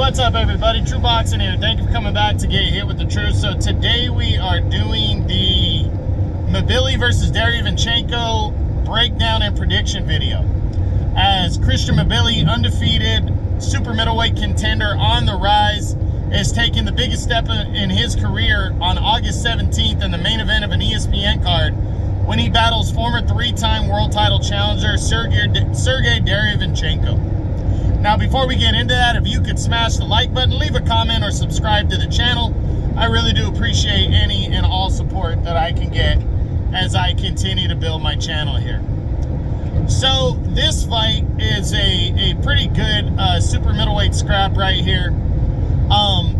What's up, everybody? True Boxing here. Thank you for coming back to Get Hit with the Truth. So today we are doing the Mbilli versus Derevyanchenko breakdown and prediction video. As Christian Mbilli, undefeated super middleweight contender on the rise, is taking the biggest step in his career on August 17th in the main event of an ESPN card when he battles former three-time world title challenger Sergey Derevyanchenko. Now, before we get into that, if you could smash the like button, leave a comment, or subscribe to the channel, I really do appreciate any and all support that I can get as I continue to build my channel here. So this fight is a pretty good super middleweight scrap right here.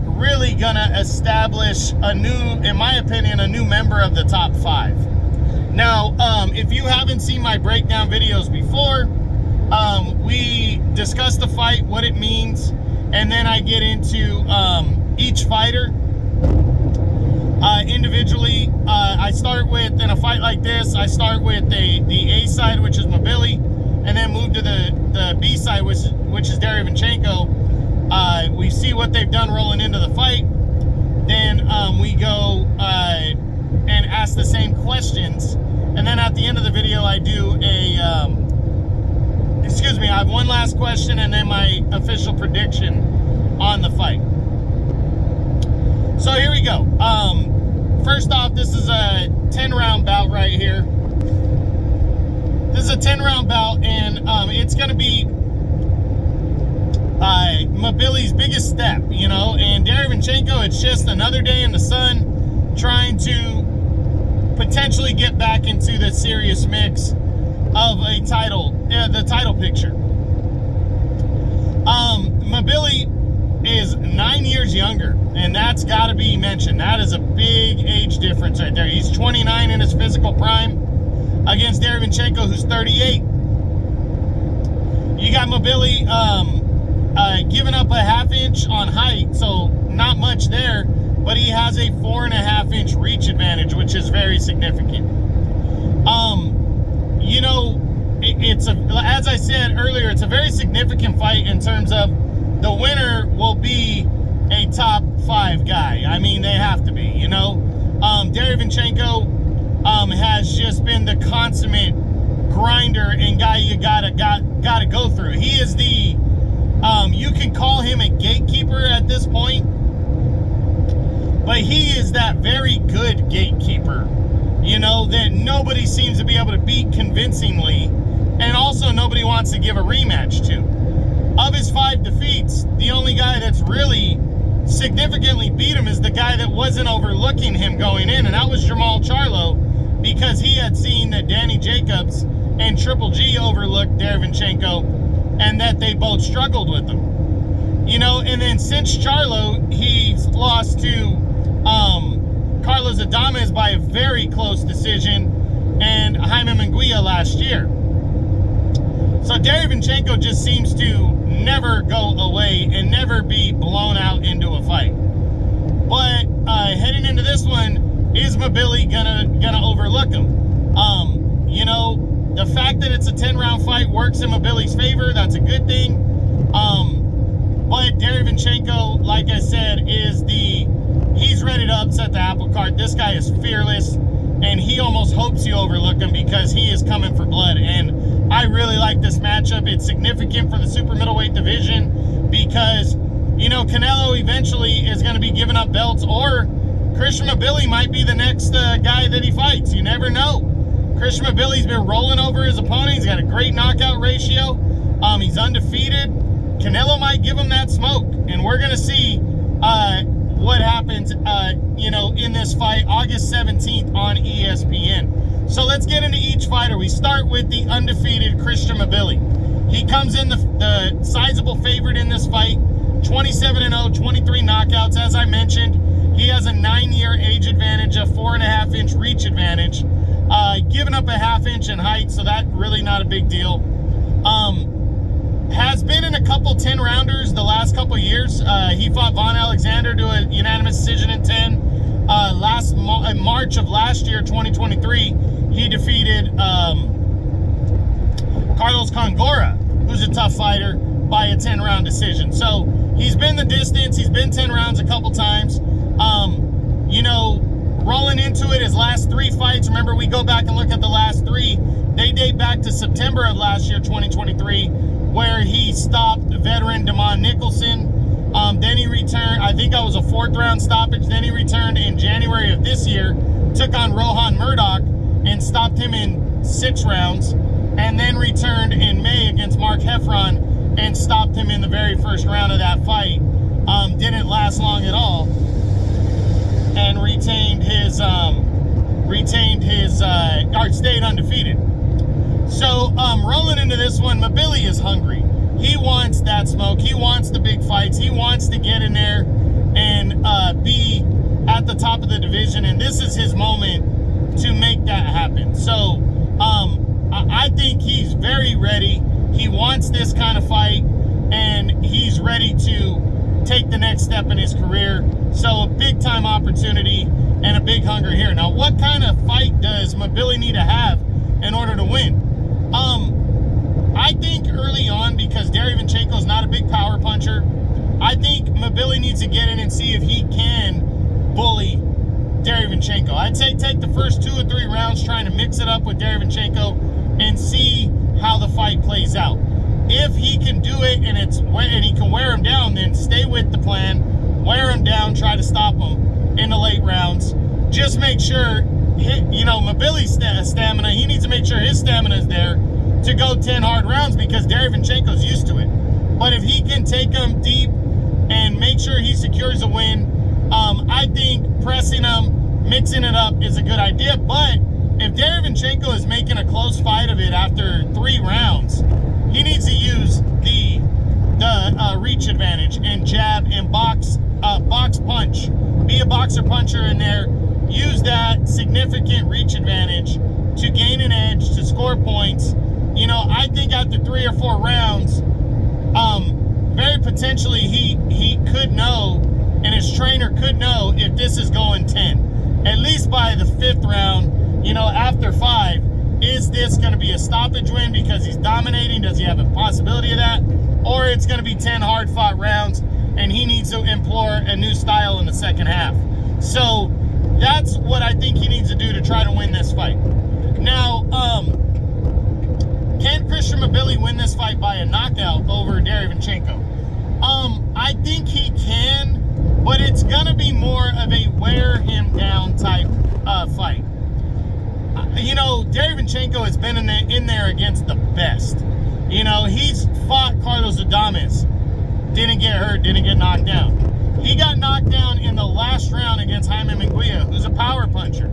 Really gonna establish a new, in my opinion, a new member of the top 5. Now, if you haven't seen my breakdown videos before, we discuss the fight, what it means, and then I get into each fighter individually. I start with, in a fight like this, I start with the A side, which is Mbilli, and then move to the B side, which is Derevyanchenko. We see what they've done rolling into the fight. Then we go and ask the same questions. And then at the end of the video, I do I have one last question and then my official prediction on the fight. So here we go. First off, this is a 10-round bout right here. This is a 10-round bout, and it's going to be Mbilli's biggest step, you know, and Derevyanchenko, it's just another day in the sun, trying to potentially get back into the serious mix of a title, the title picture. Mbilli is 9 years younger, and that's got to be mentioned. That is a big age difference right there. He's 29 in his physical prime against Derevyanchenko, who's 38. You got Mbilli giving up a half-inch on height, so not much there, but he has a 4.5-inch reach advantage, which is very significant. You know, as I said earlier, it's a very significant fight in terms of the winner will be a top 5 guy. I mean, they have to be, you know. Derevyanchenko has just been the consummate grinder and guy you gotta go through. He is the you can call him a gatekeeper at this point, but he is that very good gatekeeper, you know, that nobody seems to be able to beat convincingly, and also nobody wants to give a rematch to. Of his 5 defeats, the only guy that's really significantly beat him is the guy that wasn't overlooking him going in, and that was Jermall Charlo, because he had seen that Danny Jacobs and Triple G overlooked Derevyanchenko, and that they both struggled with him. You know, and then since Charlo, he's lost to Carlos Adames by a very close decision, and Jaime Munguia last year. So Derevyanchenko just seems to never go away and never be blown out into a fight. But heading into this one, is Mbilli gonna overlook him? You know, the fact that it's a 10-round fight works in Mbilli's favor. That's a good thing. But Derevyanchenko, like I said, he's ready to upset the apple cart. This guy is fearless, and he almost hopes you overlook him because he is coming for blood. And I really like this matchup. It's significant for the super middleweight division because, you know, Canelo eventually is going to be giving up belts, or Christian Mbilli might be the next guy that he fights. You never know. Christian Mbilli's been rolling over his opponent. He's got a great knockout ratio. He's undefeated. Canelo might give him that smoke, and we're going to see what happens, you know, in this fight August 17th on ESPN. So let's get into each fighter. We start with the undefeated Christian Mbilli. He comes in the sizable favorite in this fight, 27-0, 23 knockouts. As I mentioned, he has a 9-year age advantage, a 4.5-inch reach advantage, giving up a half-inch in height, so that's really not a big deal. Has been in a couple 10-rounders the last couple years. He fought Von Alexander to a unanimous decision in 10. In March of last year, 2023, he defeated Carlos Congora, who's a tough fighter, by a 10-round decision. So he's been the distance. He's been 10 rounds a couple times. You know, rolling into it, his last 3 fights, remember we go back and look at the last 3, they date back to September of last year, 2023, where he stopped veteran Damon Nicholson. Then he returned, I think that was a 4th round stoppage. Then he returned in January of this year, took on Rohan Murdoch and stopped him in 6 rounds, and then returned in May against Mark Heffron and stopped him in the very first round of that fight. Didn't last long at all, and stayed undefeated. So rolling into this one, Mbilli is hungry. He wants that smoke. He wants the big fights. He wants to get in there and be at the top of the division, and this is his moment to make that happen. So I think he's very ready. He wants this kind of fight, and he's ready to take the next step in his career. So a big time opportunity and a big hunger here. Now, what kind of fight does Mbilli need to have in order to win? I think early on, because Derevyanchenko is not a big power puncher, I think Mbilli needs to get in and see if he can bully Derevyanchenko. I'd say take the first 2 or 3 rounds trying to mix it up with Derevyanchenko and see how the fight plays out. If he can do it and he can wear him down, then stay with the plan, wear him down, try to stop him in the late rounds. Just make sure, you know, Mbilli's stamina, he needs to make sure his stamina is there to go 10 hard rounds, because Derevyanchenko's used to it. But if he can take him deep and make sure he secures a win, I think pressing him, mixing it up is a good idea. But if Derevyanchenko is making a close fight of it after 3 rounds, he needs to use the reach advantage and jab and box punch. Be a boxer puncher in there. Use that significant reach advantage to gain an edge, to score points. You know, I think after 3 or 4 rounds, very potentially he could know, and his trainer could know, if this is going 10. At least by the 5th round, you know, after 5, is this going to be a stoppage win because he's dominating? Does he have a possibility of that? Or it's going to be 10 hard-fought rounds, and he needs to employ a new style in the second half. So that's what I think he needs to do to try to win this fight. Now, can Christian Mbilli win this fight by a knockout over Derevyanchenko? I think he can, but it's going to be more of a wear him down type fight. You know, Derevyanchenko has been in there against the best. You know, he's fought Carlos Adames, didn't get hurt, didn't get knocked down. He got knocked down in the last round against Jaime Munguia, who's a power puncher.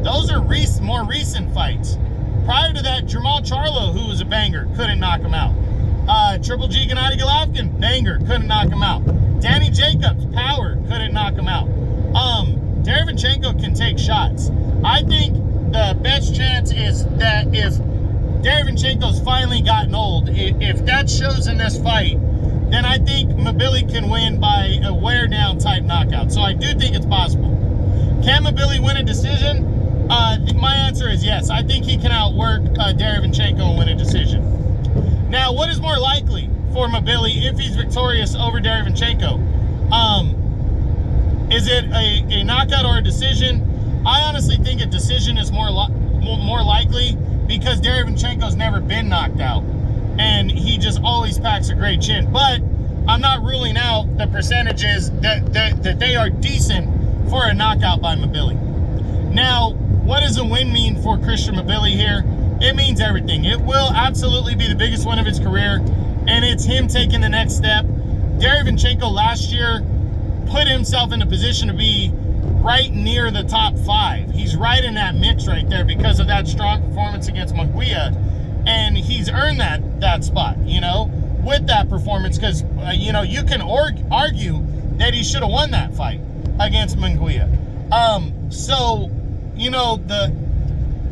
Those are more recent fights. Prior to that, Jamal Charlo, who was a banger, couldn't knock him out. Triple G Gennady Golovkin, banger, couldn't knock him out. Danny Jacobs, power, couldn't knock him out. Derevyanchenko can take shots. I think the best chance is that if Derevyanchenko's finally gotten old, if that shows in this fight, then I think Mbilli can win by a wear-down type knockout. So I do think it's possible. Can Mbilli win a decision? My answer is yes. I think he can outwork Derevyanchenko and win a decision. Now, what is more likely for Mbilli if he's victorious over Derevyanchenko? Is it a knockout or a decision? I honestly think a decision is more likely, because Derevyanchenko's never been knocked out, and he just always packs a great chin. But I'm not ruling out the percentages that they are decent for a knockout by Mbilli. Now, what does a win mean for Christian Mbilli here? It means everything. It will absolutely be the biggest win of his career, and it's him taking the next step. Derevyanchenko last year put himself in a position to be right near the top 5. He's right in that mix right there because of that strong performance against Munguia, and he's earned that spot, you know, with that performance, because, you know, you can argue that he should have won that fight against Munguia. So, you know,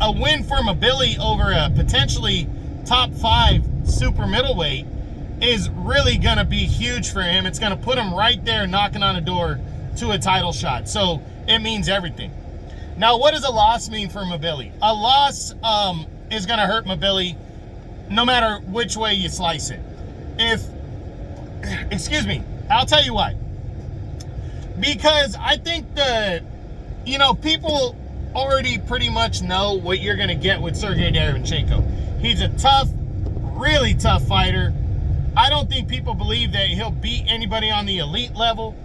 a win for Mbilli over a potentially top 5 super middleweight is really going to be huge for him. It's going to put him right there knocking on a door to a title shot. So it means everything. Now, what does a loss mean for Mbilli? A loss is going to hurt Mbilli no matter which way you slice it. Excuse me, I'll tell you why. Because I think people already pretty much know what you're going to get with Sergey Derevyanchenko. He's a tough, really tough fighter. I don't think people believe that he'll beat anybody on the elite level,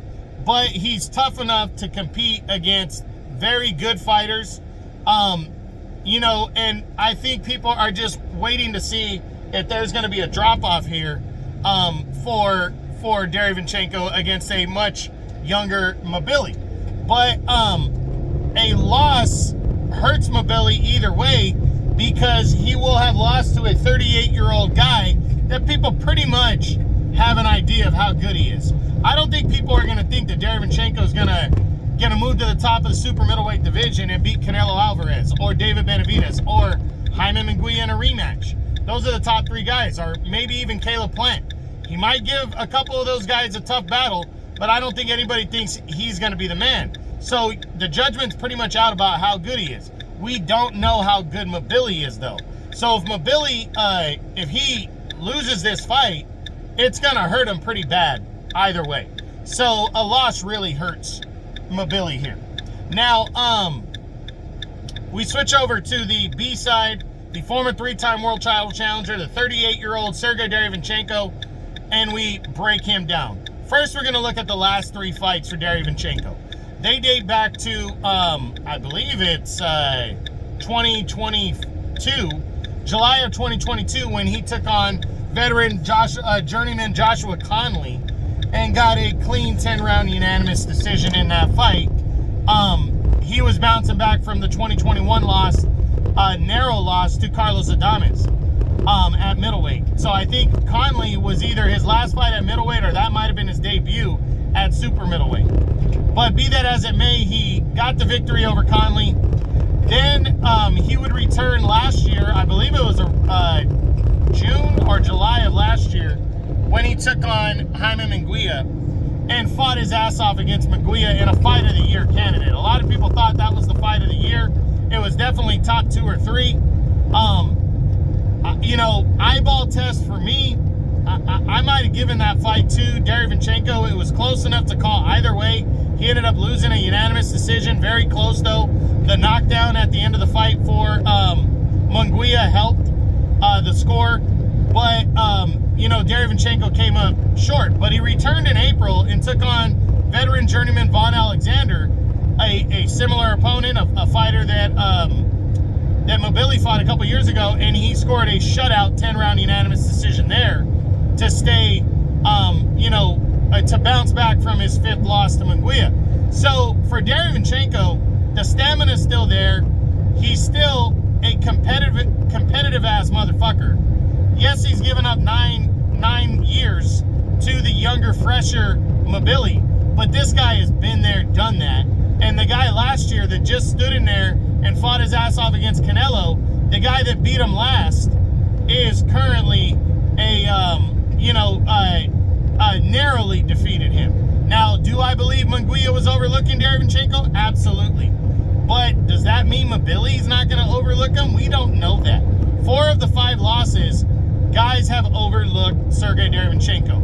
but he's tough enough to compete against very good fighters. And I think people are just waiting to see if there's going to be a drop-off here for Derevyanchenko against a much younger Mbilli. But a loss hurts Mbilli either way, because he will have lost to a 38-year-old guy that people pretty much have an idea of how good he is. I don't think people are going to think that Derevyanchenko is going to move to the top of the super middleweight division and beat Canelo Alvarez or David Benavidez or Jaime Munguia in a rematch. Those are the top three guys, or maybe even Caleb Plant. He might give a couple of those guys a tough battle, but I don't think anybody thinks he's going to be the man. So the judgment's pretty much out about how good he is. We don't know how good Mbilli is, though. So if Mbilli, if he loses this fight, it's going to hurt him pretty bad either way. So a loss really hurts Mbilli here. Now, we switch over to the B side, the former three-time world title challenger, the 38-year-old Sergey Derevyanchenko, and we break him down. First, we're going to look at the last three fights for Derevyanchenko. They date back to, I believe it's 2022, July of 2022, when he took on veteran journeyman Joshua Conley and got a clean 10-round unanimous decision in that fight. He was bouncing back from the 2021 loss, narrow loss to Carlos Adames at middleweight. So I think Conley was either his last fight at middleweight, or that might have been his debut at super middleweight. But be that as it may, he got the victory over Conley. Then he would return last year, I believe it was June or July of last year, when he took on Jaime Munguia and fought his ass off against Munguia in a Fight of the Year candidate. A lot of people thought that was the Fight of the Year. It was definitely top 2 or 3. Eyeball test for me, I might have given that fight to Derevyanchenko. It was close enough to call either way. He ended up losing a unanimous decision. Very close, though. The knockdown at the end of the fight for Munguia helped the score. But, Derevyanchenko came up short. But he returned in April and took on veteran journeyman Vaughn Alexander, a similar opponent, a fighter that Mbilli fought a couple years ago, and he scored a shutout 10-round unanimous decision there to stay, to bounce back from his 5th loss to Munguia. So for Derevyanchenko, the stamina's still there. He's still a competitive ass motherfucker. Yes, he's given up nine years to the younger, fresher Mbilli, but this guy has been there, done that. And the guy last year that just stood in there and fought his ass off against Canelo, the guy that beat him last, is currently narrowly defeated him. Now, do I believe Munguia was overlooking Derevyanchenko? Absolutely. But does that mean Mbilli's not going to overlook him? We don't know that. 4 of the 5 losses, guys have overlooked Sergey Derevyanchenko.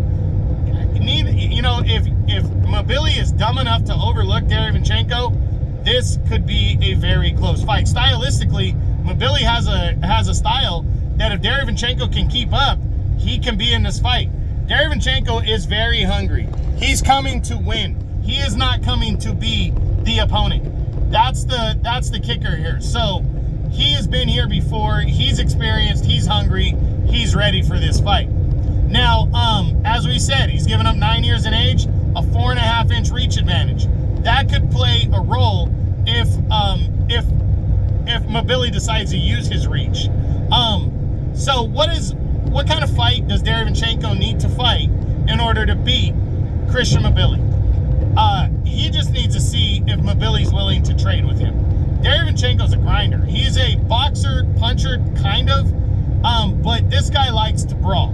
If Mbilli is dumb enough to overlook Derevyanchenko, this could be a very close fight. Stylistically, Mbilli has a style that if Derevyanchenko can keep up, he can be in this fight. Derevyanchenko is very hungry. He's coming to win. He is not coming to be the opponent. That's the kicker here. So he has been here before. He's experienced. He's hungry. He's ready for this fight. Now, as we said, he's given up 9 years in age, a 4.5-inch reach advantage. That could play a role if Mbilli decides to use his reach. So what kind of fight does Derevyanchenko need to fight in order to beat Christian Mbilli? He just needs to see if Mbilli's willing to trade with him. Derevyanchenko's a grinder. He's a boxer, puncher, kind of, but this guy likes to brawl,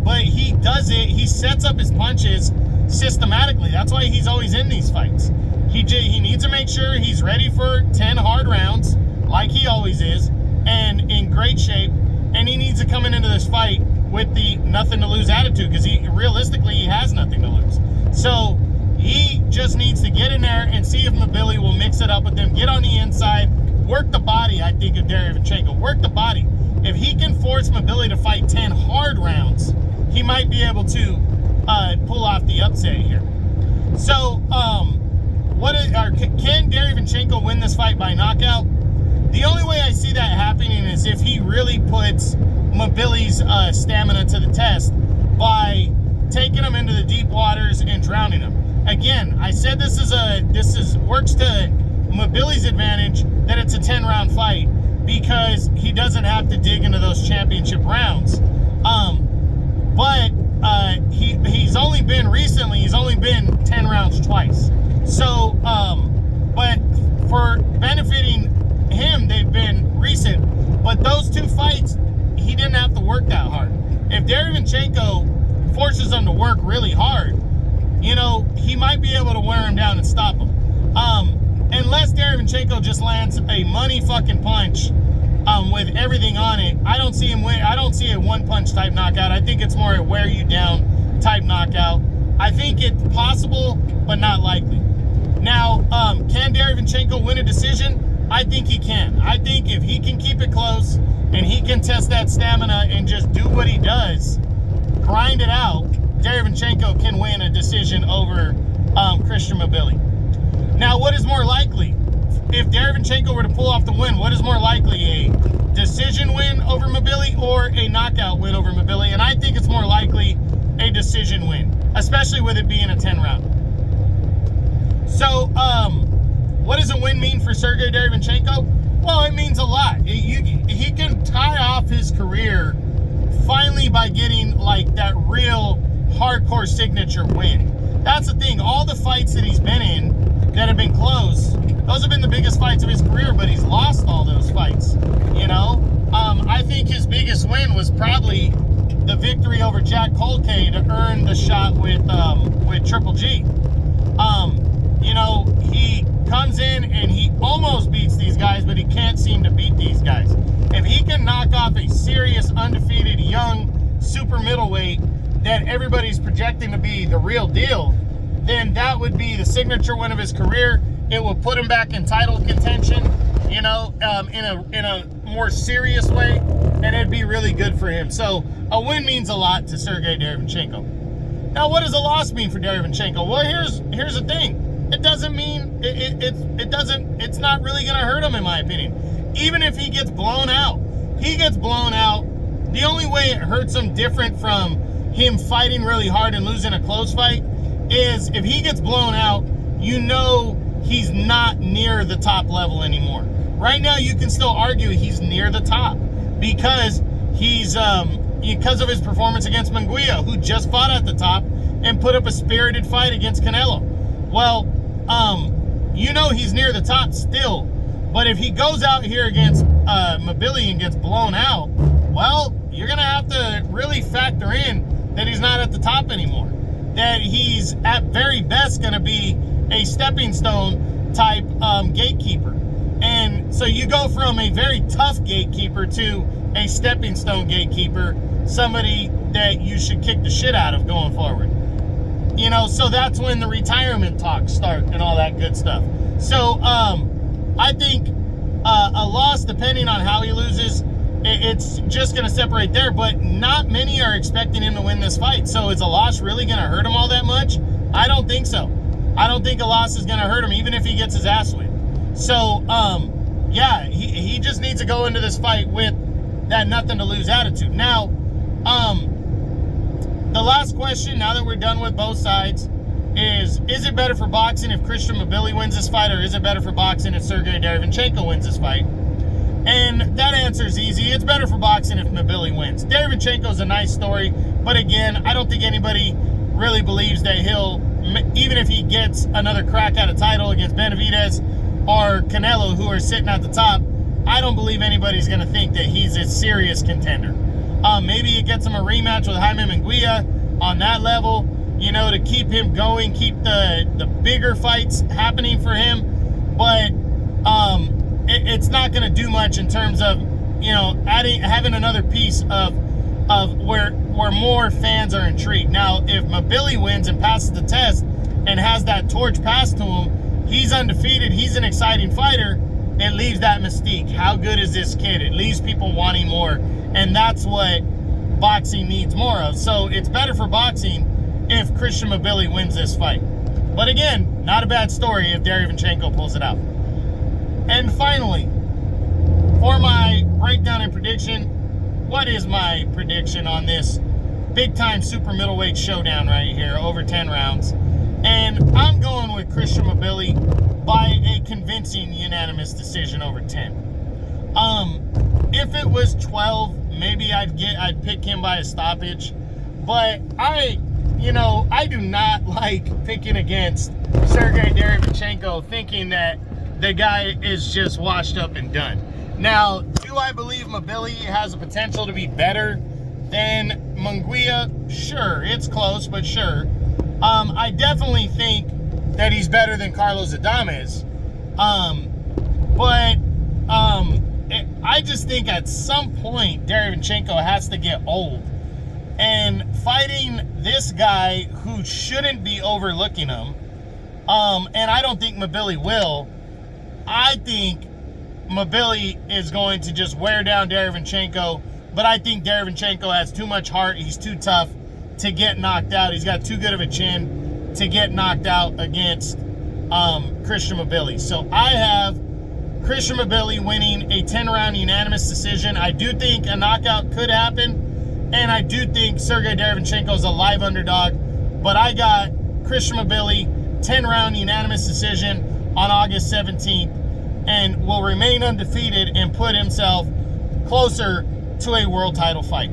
but he does it. He sets up his punches systematically. That's why he's always in these fights. He needs to make sure he's ready for 10 hard rounds, like he always is, and in great shape. And he needs to come into this fight with the nothing to lose attitude, because realistically he has nothing to lose. get in there and see if Mbilli will mix it up with them. Get on the inside, work the body, I think, of Derevyanchenko. Work the body. If he can force Mbilli to fight 10 hard rounds, he might be able to pull off the upset here. So, can Derevyanchenko win this fight by knockout? The only way I see that happening is if he really puts Mbilli's stamina to the test by taking him into the deep waters and drowning him. Again, I said this works to Mbilli's advantage that it's a 10-round fight because he doesn't have to dig into those championship rounds. But he's only been 10 rounds twice. So, but for benefiting him, they've been recent. But those two fights, he didn't have to work that hard. If Derevyanchenko forces him to work really hard, you know, he might be able to wear him down and stop him. Unless Derevyanchenko just lands a money fucking punch with everything on it, I don't see him win. I don't see a one-punch type knockout. I think it's more a wear you down type knockout. I think it's possible, but not likely. Now, can Derevyanchenko win a decision? I think he can. I think if he can keep it close and he can test that stamina and just do what he does, grind it out, Derevyanchenko can win a decision over Christian Mbilli. Now, what is more likely? If Derevyanchenko were to pull off the win, what is more likely? A decision win over Mbilli or a knockout win over Mbilli? And I think it's more likely a decision win, especially with it being a 10-round. So, what does a win mean for Sergey Derevyanchenko? Well, it means a lot. He can tie off his career finally by getting like that real hardcore signature win. That's the thing. All the fights that he's been in that have been close, those have been the biggest fights of his career, but he's lost all those fights, you know? I think his biggest win was probably the victory over Jack Colkay to earn the shot with Triple G. You know, he comes in and he almost beats these guys, but he can't seem to beat these guys. If he can knock off a serious, undefeated, young super middleweight that everybody's projecting to be the real deal, then that would be the signature win of his career. It will put him back in title contention, you know, in a more serious way, and it'd be really good for him. So a win means a lot to Sergey Derevyanchenko. Now, what does a loss mean for Derevyanchenko? Well, here's the thing. It doesn't mean it's not really going to hurt him, in my opinion. Even if he gets blown out, The only way it hurts him different from him fighting really hard and losing a close fight is if he gets blown out, you know he's not near the top level anymore. Right now, you can still argue he's near the top because because of his performance against Munguia, who just fought at the top and put up a spirited fight against Canelo. Well, you know he's near the top still, but if he goes out here against Mbilli and gets blown out, well, you're going to have to really factor in that he's not at the top anymore. That he's at very best going to be a stepping stone type gatekeeper. And so you go from a very tough gatekeeper to a stepping stone gatekeeper, somebody that you should kick the shit out of going forward. You know, so that's when the retirement talks start and all that good stuff. So I think a loss, depending on how he loses, it's just going to separate there. But not many are expecting him to win this fight. So is a loss really going to hurt him all that much? I don't think so. I don't think a loss is going to hurt him, even if he gets his ass whipped. So, yeah, he just needs to go into this fight with that nothing to lose attitude. Now, the last question, now that we're done with both sides, is it better for boxing if Christian Mbilli wins this fight, or is it better for boxing if Sergey Derevyanchenko wins this fight? And that answer is easy. It's better for boxing if Mbilli wins. Derevyanchenko's a nice story, but again, I don't think anybody really believes that he'll, even if he gets another crack at a title against Benavidez or Canelo, who are sitting at the top, I don't believe anybody's going to think that he's a serious contender. Maybe it gets him a rematch with Jaime Munguia on that level, you know, to keep him going, keep the bigger fights happening for him. But it's not going to do much in terms of, you know, having another piece of where more fans are intrigued. Now, if Mbilli wins and passes the test, and has that torch passed to him, he's undefeated, he's an exciting fighter, it leaves that mystique. How good is this kid? It leaves people wanting more, and that's what boxing needs more of. So it's better for boxing if Christian Mbilli wins this fight. But again, not a bad story if Derevyanchenko pulls it out. And finally, for my breakdown and prediction, what is my prediction on this big-time super middleweight showdown right here, over 10 rounds? And I'm going with Christian Mbilli by a convincing unanimous decision over 10. If it was 12, maybe I'd pick him by a stoppage. But I do not like picking against Sergey Derevyanchenko, thinking that the guy is just washed up and done. Now, do I believe Mbilli has the potential to be better than Munguia? Sure, it's close, but sure. I definitely think that he's better than Carlos Adames. I just think at some point Derevyanchenko has to get old. And fighting this guy who shouldn't be overlooking him, and I don't think Mbilli will, I think Mbilli is going to just wear down Derevyanchenko, but I think Derevyanchenko has too much heart. He's too tough to get knocked out. He's got too good of a chin to get knocked out against Christian Mbilli. So I have Christian Mbilli winning a 10-round unanimous decision. I do think a knockout could happen, and I do think Sergey Derevyanchenko is a live underdog, but I got Christian Mbilli 10-round unanimous decision on August 17th, and will remain undefeated and put himself closer to a world title fight.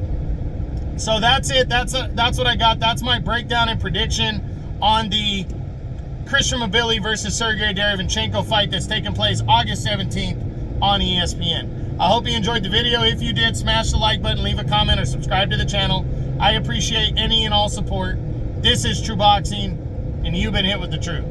So that's it. That's what I got. That's my breakdown and prediction on the Christian Mbilli versus Sergey Derevyanchenko fight that's taking place August 17th on ESPN. I hope you enjoyed the video. If you did, smash the like button, leave a comment, or subscribe to the channel. I appreciate any and all support. This is True Boxing, and you've been hit with the truth.